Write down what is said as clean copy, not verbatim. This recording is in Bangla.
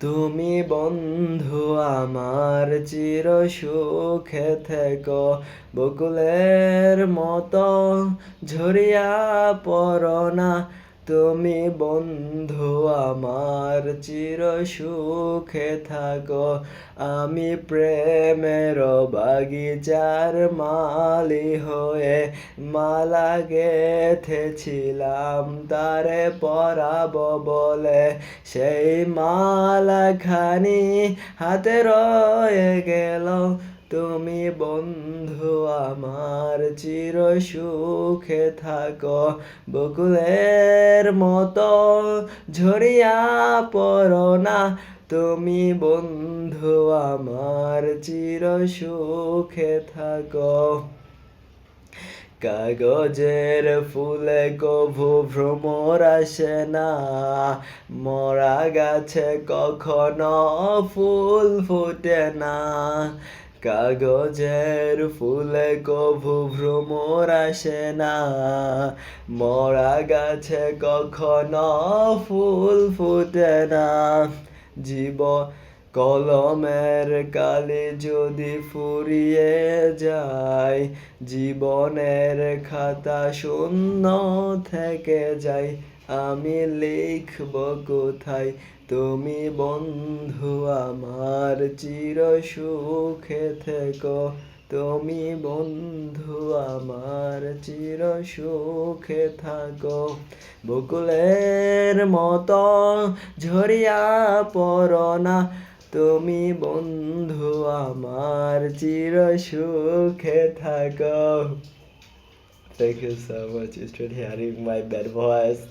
তুমি বন্ধু আমার চির সুখে থেকো, বকুলের মতো ঝরিয়া পড়ো না। তুমি বন্ধু আমার চির সুখে থাকো, আমি প্রেমের বাগিচার মালি হয়ে মালা গেথেছিলাম তারে পরাব বলে। সেই মালাখানি হাতে রয়ে গেল, তুমি বন্ধু আমার চির সুখে থাকো, বকুলের মতো ঝরিয়া পড়ো না। তুমি বন্ধু আমার চির সুখে থাকো। কাগজের ফুলে কভু ভ্রমর আসে না, মরা গাছে কখনো ফুল ফোটে না। কাগজের ফুলে কভু ভ্রমর আসে না, মরা গাছে কখনো ফুল ফোটে না। কলমের কালি যদি ফুরিয়ে যায়, জীবনের খাতা শূন্য থেকে যায়, আমি লিখব কোথায়? তুমি বন্ধু আমার চির সুখে থেকো, তুমি বন্ধু আমার চির সুখে থাকো, বকুলের মতো ঝরিয়া পড়ো না। তুমি বন্ধু আমার চির সুখে থাকো। Thank you so much. You should hearing my bad voice.